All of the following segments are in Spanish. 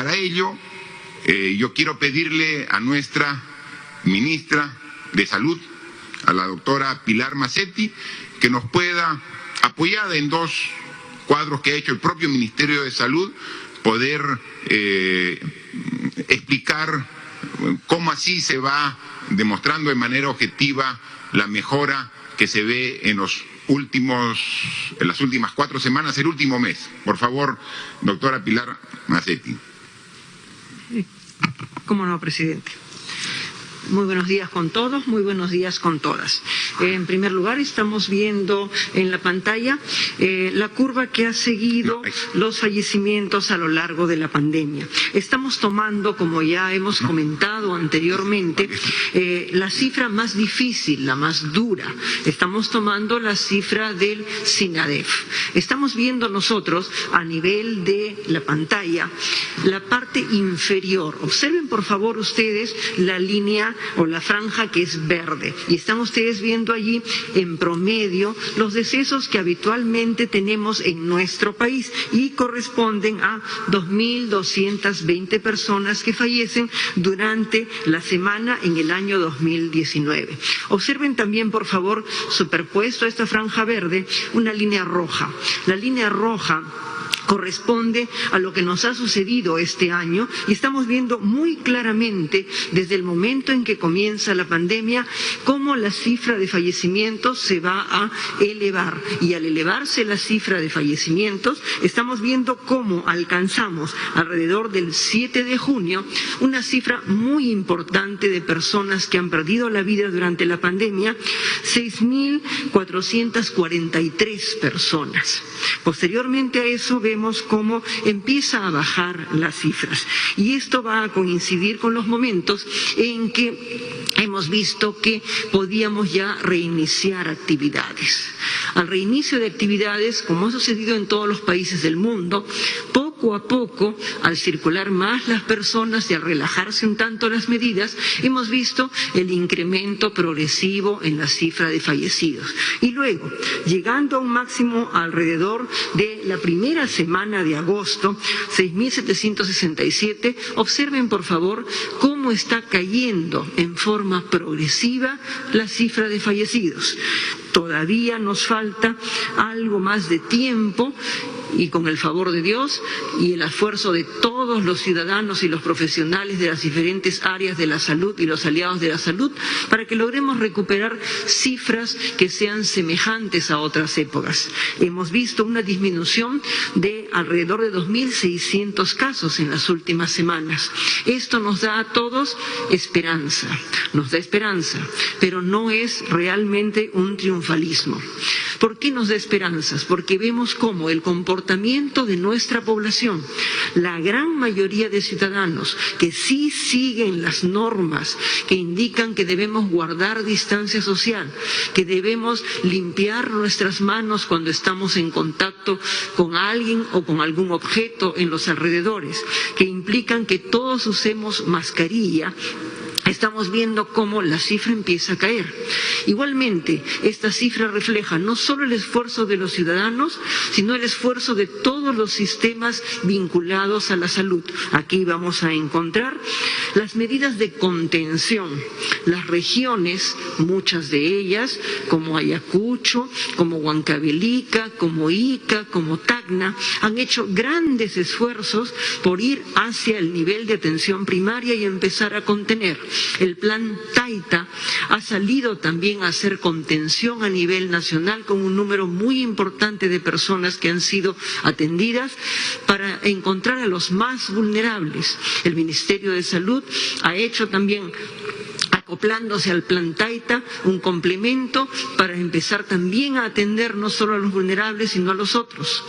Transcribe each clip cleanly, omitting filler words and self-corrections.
Para ello, yo quiero pedirle a nuestra ministra de Salud, a la doctora Pilar Macetti, que nos pueda, apoyada en dos cuadros que ha hecho el propio Ministerio de Salud, poder explicar cómo así se va demostrando de manera objetiva la mejora que se ve en las últimas 4 semanas, el último mes. Por favor, doctora Pilar Macetti. ¿Cómo no, presidente? Muy buenos días con todos, muy buenos días con todas. En primer lugar, estamos viendo en la pantalla la curva que ha seguido los fallecimientos a lo largo de la pandemia. Estamos tomando, como ya hemos comentado anteriormente, la cifra más difícil, la más dura. Estamos tomando la cifra del SINADEF. Estamos viendo nosotros a nivel de la pantalla la parte inferior. Observen por favor ustedes la línea o la franja que es verde, y están ustedes viendo allí en promedio los decesos que habitualmente tenemos en nuestro país y corresponden a 2.220 personas que fallecen durante la semana en el año 2019. Observen también por favor, superpuesto a esta franja verde, una línea roja. La línea roja corresponde a lo que nos ha sucedido este año, y estamos viendo muy claramente desde el momento en que comienza la pandemia cómo la cifra de fallecimientos se va a elevar, y al elevarse la cifra de fallecimientos estamos viendo cómo alcanzamos alrededor del 7 de junio una cifra muy importante de personas que han perdido la vida durante la pandemia, 6.443 personas. Posteriormente a eso vemos cómo empieza a bajar las cifras, y esto va a coincidir con los momentos en que hemos visto que podíamos ya reiniciar actividades. Al reinicio de actividades, como ha sucedido en todos los países del mundo, poco a poco, al circular más las personas y al relajarse un tanto las medidas, hemos visto el incremento progresivo en la cifra de fallecidos. Y luego, llegando a un máximo alrededor de la primera semana de agosto, 6.767, observen por favor cómo está cayendo en forma progresiva la cifra de fallecidos. Todavía nos falta algo más de tiempo, y con el favor de Dios y el esfuerzo de todos los ciudadanos y los profesionales de las diferentes áreas de la salud y los aliados de la salud, para que logremos recuperar cifras que sean semejantes a otras épocas. Hemos visto una disminución de alrededor de 2.600 casos en las últimas semanas. Esto nos da a todos esperanza, pero no es realmente un triunfalismo. ¿Por qué nos da esperanzas? Porque vemos cómo el comportamiento de nuestra población, la gran mayoría de ciudadanos que sí siguen las normas que indican que debemos guardar distancia social, que debemos limpiar nuestras manos cuando estamos en contacto con alguien o con algún objeto en los alrededores, que implican que todos usemos mascarilla, estamos viendo cómo la cifra empieza a caer. Igualmente, esta cifra refleja no solo el esfuerzo de los ciudadanos, sino el esfuerzo de todos los sistemas vinculados a la salud. Aquí vamos a encontrar las medidas de contención. Las regiones, muchas de ellas, como Ayacucho, como Huancavelica, como Ica, como Tacna, han hecho grandes esfuerzos por ir hacia el nivel de atención primaria y empezar a contener. El plan Taita ha salido también a hacer contención a nivel nacional con un número muy importante de personas que han sido atendidas para encontrar a los más vulnerables. El Ministerio de Salud ha hecho también, acoplándose al plan Taita, un complemento para empezar también a atender no solo a los vulnerables, sino a los otros.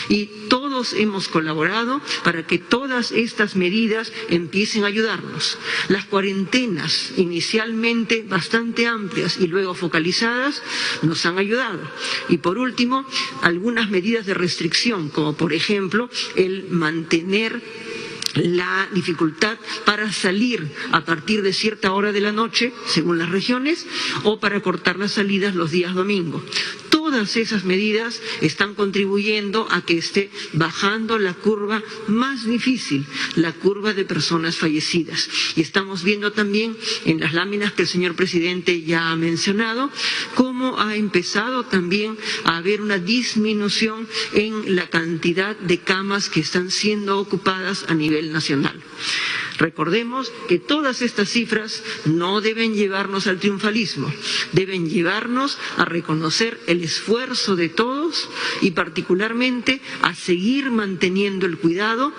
Y todos hemos colaborado para que todas estas medidas empiecen a ayudarnos. Las cuarentenas, inicialmente bastante amplias y luego focalizadas, nos han ayudado. Y por último, algunas medidas de restricción, como por ejemplo el mantener la dificultad para salir a partir de cierta hora de la noche, según las regiones, o para cortar las salidas los días domingo. Todas todas esas medidas están contribuyendo a que esté bajando la curva más difícil, la curva de personas fallecidas. Y estamos viendo también en las láminas que el señor presidente ya ha mencionado, cómo ha empezado también a haber una disminución en la cantidad de camas que están siendo ocupadas a nivel nacional. Recordemos que todas estas cifras no deben llevarnos al triunfalismo, deben llevarnos a reconocer el esfuerzo de todos y particularmente a seguir manteniendo el cuidado,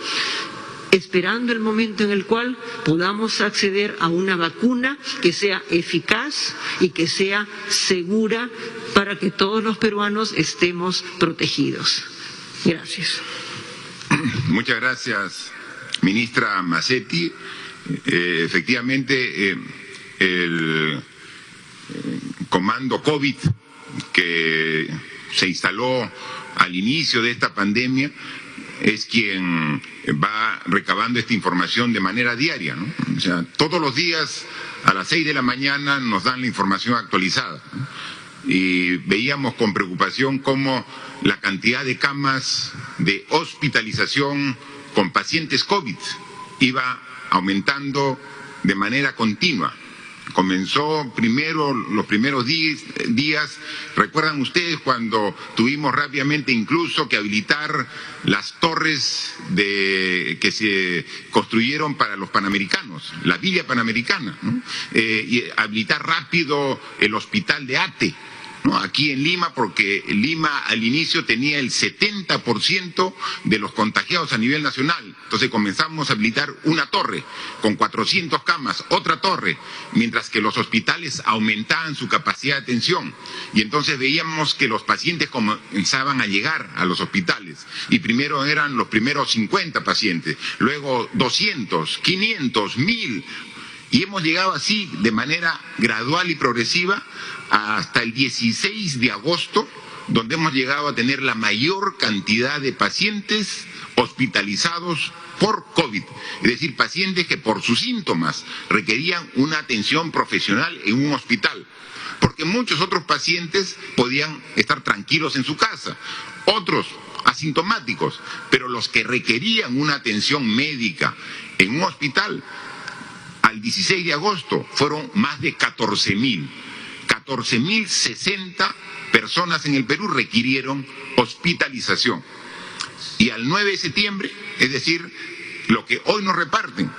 esperando el momento en el cual podamos acceder a una vacuna que sea eficaz y que sea segura para que todos los peruanos estemos protegidos. Gracias. Muchas gracias, ministra Masetti. Efectivamente, el comando COVID que se instaló al inicio de esta pandemia es quien va recabando esta información de manera diaria, ¿no? O sea, todos los días a las 6 de la mañana nos dan la información actualizada, ¿no? Y veíamos con preocupación cómo la cantidad de camas de hospitalización con pacientes COVID iba aumentando de manera continua. Comenzó primero, los primeros días, recuerdan ustedes cuando tuvimos rápidamente incluso que habilitar las torres que se construyeron para los panamericanos, la Villa Panamericana, ¿no? Y habilitar rápido el hospital de ATE, ¿no? Aquí en Lima, porque Lima al inicio tenía el 70% de los contagiados a nivel nacional. Entonces comenzamos a habilitar una torre con 400 camas, otra torre, mientras que los hospitales aumentaban su capacidad de atención. Y entonces veíamos que los pacientes comenzaban a llegar a los hospitales. Y primero eran los primeros 50 pacientes, luego 200, 500, 1000. Y hemos llegado así de manera gradual y progresiva hasta el 16 de agosto, donde hemos llegado a tener la mayor cantidad de pacientes hospitalizados por COVID, es decir, pacientes que por sus síntomas requerían una atención profesional en un hospital, porque muchos otros pacientes podían estar tranquilos en su casa, otros asintomáticos, pero los que requerían una atención médica en un hospital, al 16 de agosto fueron más de 14.060 personas en el Perú requirieron hospitalización. Y al 9 de septiembre, es decir, lo que hoy nos reportan,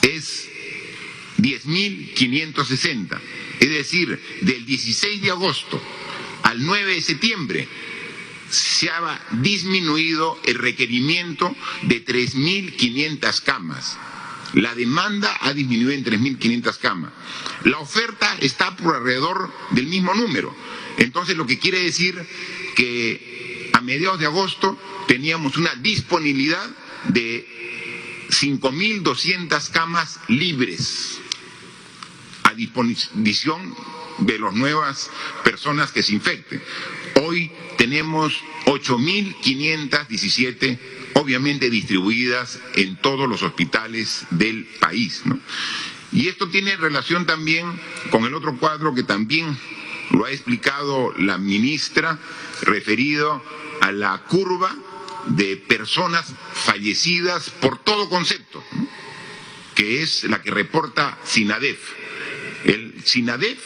es 10.560. Es decir, del 16 de agosto al 9 de septiembre, se ha disminuido el requerimiento de 3.500 camas. La demanda ha disminuido en 3.500 camas. La oferta está por alrededor del mismo número. Entonces, lo que quiere decir que a mediados de agosto teníamos una disponibilidad de 5.200 camas libres a disposición de las nuevas personas que se infecten. Hoy tenemos 8.517, obviamente distribuidas en todos los hospitales del país, ¿no? Y esto tiene relación también con el otro cuadro que también lo ha explicado la ministra, referido a la curva de personas fallecidas por todo concepto, ¿no? Que es la que reporta SINADEF. El SINADEF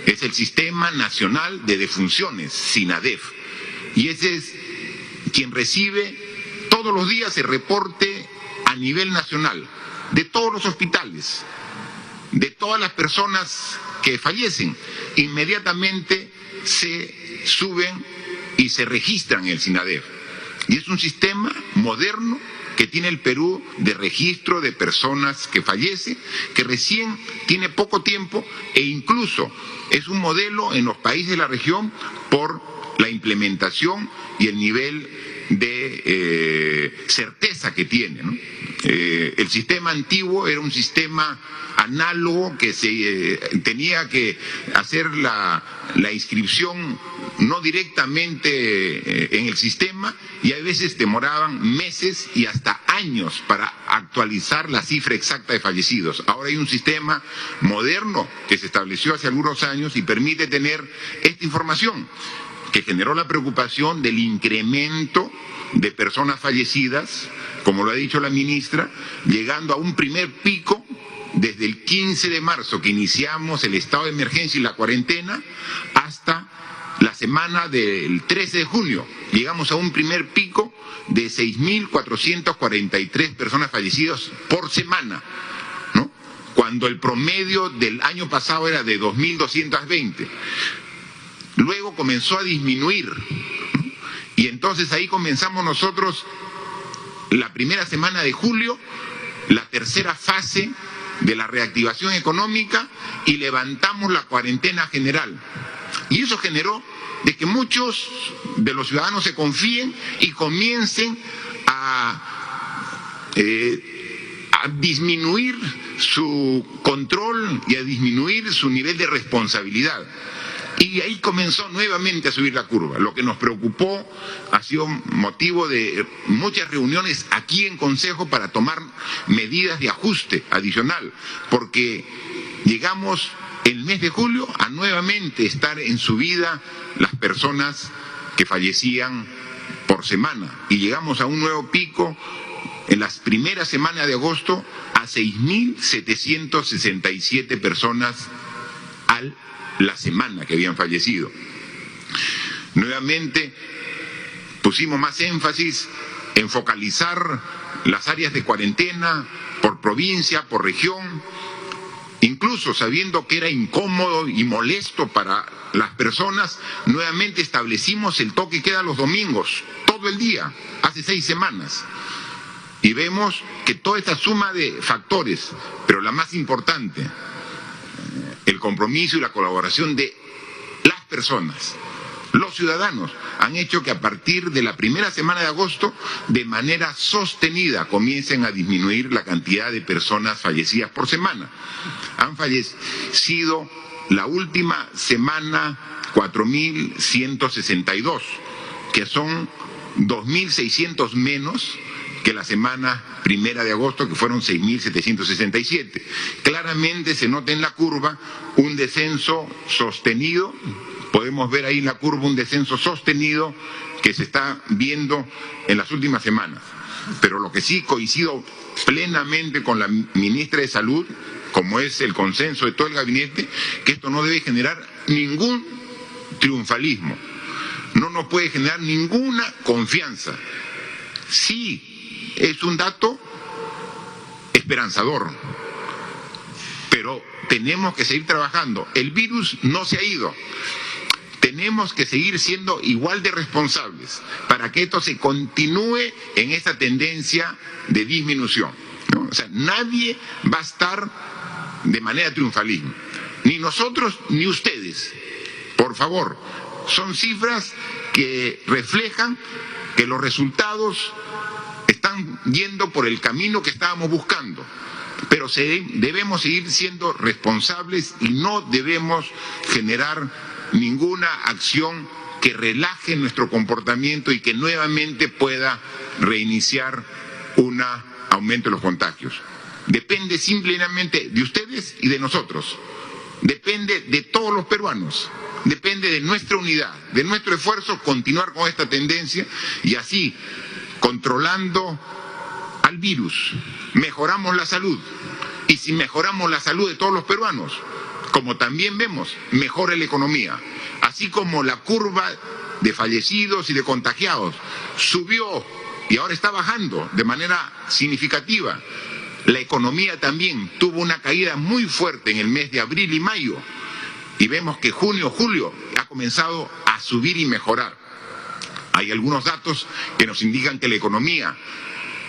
es el Sistema Nacional de Defunciones, SINADEF, y ese es quien recibe todos los días el reporte a nivel nacional de todos los hospitales, de todas las personas que fallecen. Inmediatamente se suben y se registran en el SINADEF. Y es un sistema moderno que tiene el Perú de registro de personas que fallecen, que recién tiene poco tiempo e incluso es un modelo en los países de la región por la implementación y el nivel de certeza que tiene, ¿no? El sistema antiguo era un sistema análogo que se tenía que hacer la inscripción no directamente en el sistema, y a veces demoraban meses y hasta años para actualizar la cifra exacta de fallecidos. Ahora hay un sistema moderno que se estableció hace algunos años y permite tener esta información, que generó la preocupación del incremento de personas fallecidas, como lo ha dicho la ministra, llegando a un primer pico desde el 15 de marzo que iniciamos el estado de emergencia y la cuarentena hasta la semana del 13 de junio. Llegamos a un primer pico de 6.443 personas fallecidas por semana, ¿no? Cuando el promedio del año pasado era de 2.220. Luego comenzó a disminuir, y entonces ahí comenzamos nosotros la primera semana de julio, la tercera fase de la reactivación económica, y levantamos la cuarentena general. Y eso generó de que muchos de los ciudadanos se confíen y comiencen a disminuir su control y a disminuir su nivel de responsabilidad. Y ahí comenzó nuevamente a subir la curva. Lo que nos preocupó ha sido motivo de muchas reuniones aquí en Consejo para tomar medidas de ajuste adicional, porque llegamos el mes de julio a nuevamente estar en subida las personas que fallecían por semana, y llegamos a un nuevo pico en las primeras semanas de agosto a 6.767 personas al la semana que habían fallecido. Nuevamente pusimos más énfasis en focalizar las áreas de cuarentena por provincia, por región, incluso sabiendo que era incómodo y molesto para las personas. Nuevamente establecimos el toque de queda los domingos, todo el día, hace 6 semanas. Y vemos que toda esta suma de factores, pero la más importante, el compromiso y la colaboración de las personas, los ciudadanos, han hecho que a partir de la primera semana de agosto, de manera sostenida, comiencen a disminuir la cantidad de personas fallecidas por semana. Han fallecido la última semana 4.162, que son 2.600 menos que la semana primera de agosto, que fueron 6.767. Claramente se nota en la curva un descenso sostenido. Podemos ver ahí en la curva un descenso sostenido que se está viendo en las últimas semanas. Pero lo que sí coincido plenamente con la ministra de Salud, como es el consenso de todo el gabinete, que esto no debe generar ningún triunfalismo, no nos puede generar ninguna confianza. Sí, es un dato esperanzador, pero tenemos que seguir trabajando. El virus no se ha ido. Tenemos que seguir siendo igual de responsables para que esto se continúe en esta tendencia de disminución, ¿no? O sea, nadie va a estar de manera triunfalismo, ni nosotros ni ustedes. Por favor, son cifras que reflejan que los resultados están yendo por el camino que estábamos buscando, pero debemos seguir siendo responsables y no debemos generar ninguna acción que relaje nuestro comportamiento y que nuevamente pueda reiniciar un aumento de los contagios. Depende simplemente de ustedes y de nosotros, depende de todos los peruanos, depende de nuestra unidad, de nuestro esfuerzo, continuar con esta tendencia, y así, controlando al virus, mejoramos la salud. Y si mejoramos la salud de todos los peruanos, como también vemos, mejora la economía. Así como la curva de fallecidos y de contagiados subió y ahora está bajando de manera significativa, la economía también tuvo una caída muy fuerte en el mes de abril y mayo, y vemos que junio, julio ha comenzado a subir y mejorar. Hay algunos datos que nos indican que la economía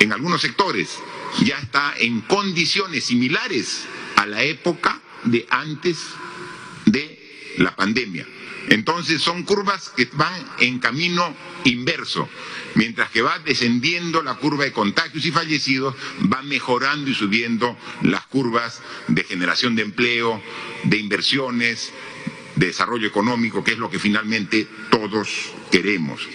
en algunos sectores ya está en condiciones similares a la época de antes de la pandemia. Entonces son curvas que van en camino inverso. Mientras que va descendiendo la curva de contagios y fallecidos, va mejorando y subiendo las curvas de generación de empleo, de inversiones, de desarrollo económico, que es lo que finalmente todos queremos.